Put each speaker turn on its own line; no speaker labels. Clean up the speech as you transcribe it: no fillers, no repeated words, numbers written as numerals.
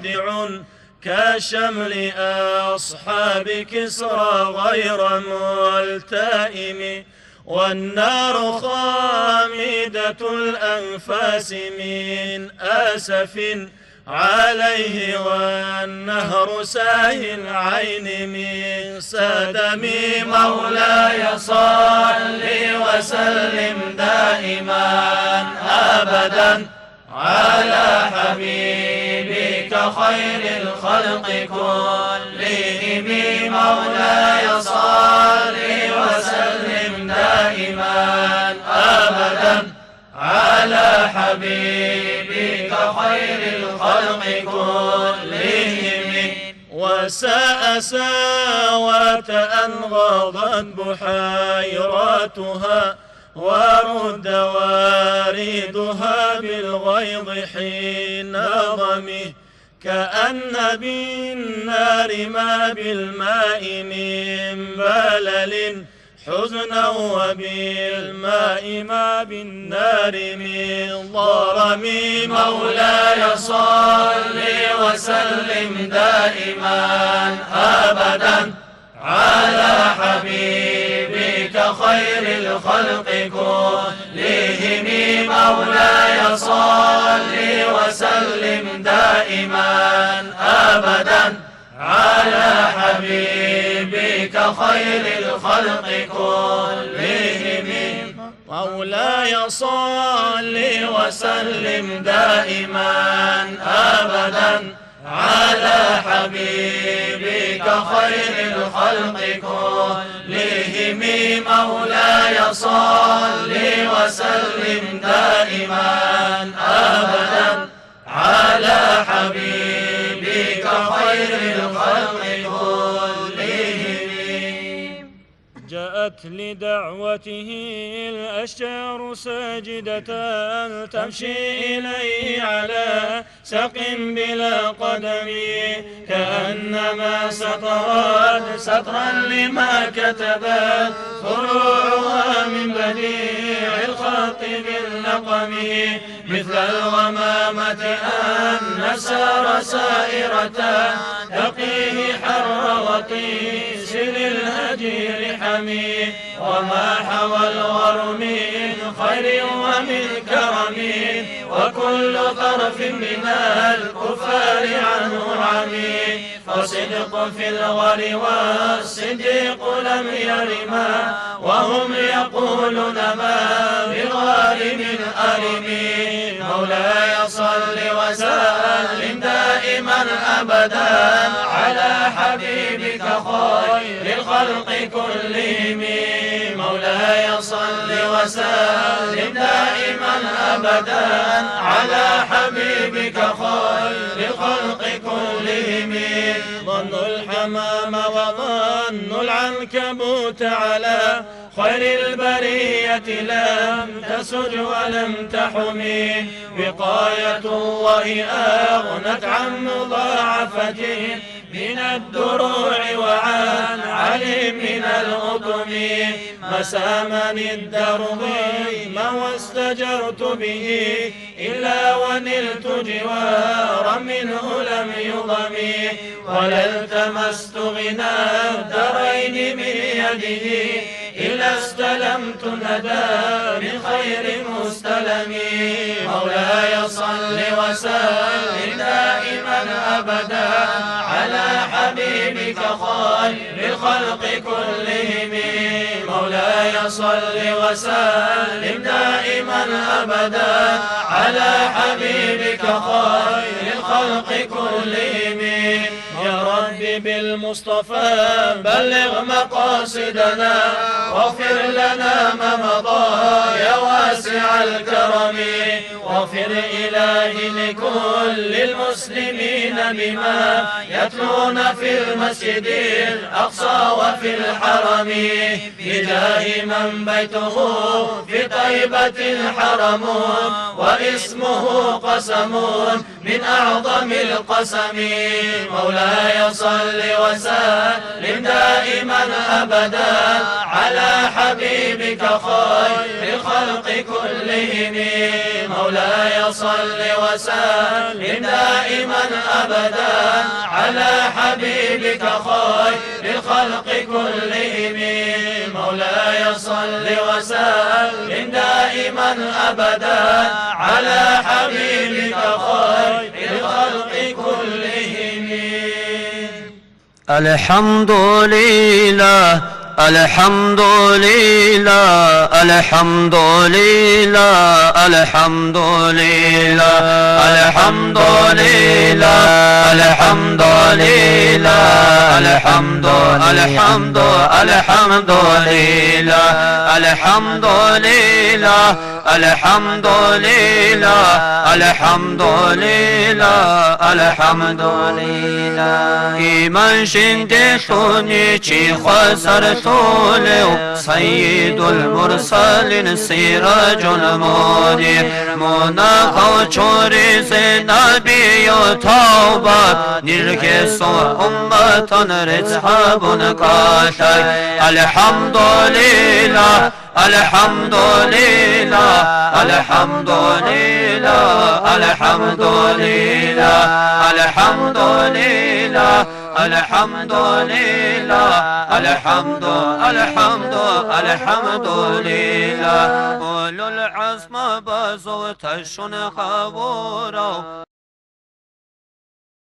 خادع كشمل أصحاب كسرى غير ملتئم، والنار خامدة الأنفاس من أسف عليه، والنهر ساهي العين من سدم. مولاي صل وسلم دائما أبدا على حبيبك خير الخلق كلهم. مولاي صل وسلم دائما أبدا على حبيبك خير الخلق كلهم. وساء ساوة أن غاضت بحيراتها، ورد واردها بالغيظ حين ضمه، كأن بالنار ما بالماء من بلل حزنا، وبالماء ما بالنار من ضرم. مولاي صل وسلم دائما أبدا على حبيبك خير الخلق كلهم. مولاي صل وسلم دائما أبدا على حبيبك خير الخلق كلهم. مولاي صل وسلم دائما أبدا على حبيبك خير الخلق كلهم. مولاي صل وسلم دائما أبدا على حبيبك خير الخلق كلهم. جاءت لدعوته الأشجار ساجدة تمشي إليه على ساق بلا قدم، كأنما سطرت سطرا لما كتبت فروعها من بديع الخط باللقم، مثل الغمامة أن سار سائرة تقيه حر وطيس للهجير حمي، وما حوى الغر من خير ومن كرم، وكل طرف من الكفار عنه عمي، فصدق في الغر والصديق لم يرما، وهم يقولون ما بالغار من أرم. مولاي صل وسلم دائما أبدا على حبيبك خير الخلق كلهم. مولاي صل وسلم دائما أبدا على حبيبك خير الخلق كلهم. ظنوا الحمام وظنوا العنكبوت على خير البرية لم تسج ولم تحمي، وقاية الله أغنت عن مضاعفة من الدروع وعن علي من الأطم، مسامني الدرب ما واستجرت به إلا ونلت جوارا منه لم يضم، ولا التمست غنى الدرين من يده إلا استلمت ندى من خير مستلم. مولاي صل وسلم دائما أبدا على حبيبك خير الخلق كلهم. مولاي صل وسلم دائما أبدا على حبيبك خير الخلق كلهم. يا رب بالمصطفى بلغ مقاصدنا، واغفر لنا ما مضى يا واسع الكرم، واغفر إلهي لكل المسلمين بما يتلون في المسجد الأقصى وفي الحرم، بجاه من بيته في طيبة حرم، واسمه قسم من أعظم القسم. مولاي صل صل وسلم دائما أبدا على حبيبك خير الخلق كلهم. مولاي صل وسلم دائما أبدا على حبيبك خير الخلق كلهم. مولاي صل وسلم دائما أبدا على حبيبك خير الخلق كلهم.
الحمد لله الحمد لله الحمد لله الحمد لله الحمد لله الحمد لله الحمد الحمد الحمد لله الحمد لله الحمد لله الحمد لله الحمد لله ایمان شنده خونی چی خسر طوله سید المرسلین سراج المنیر مناخ چوری نبی و توبت نرکس و امتان رزحبون کاشای الحمد لله الحمد لله الحمد لله الحمد لله الحمد لله الحمد لله الحمد الحمد الحمد لله اولو العزم بزوتشون خبورو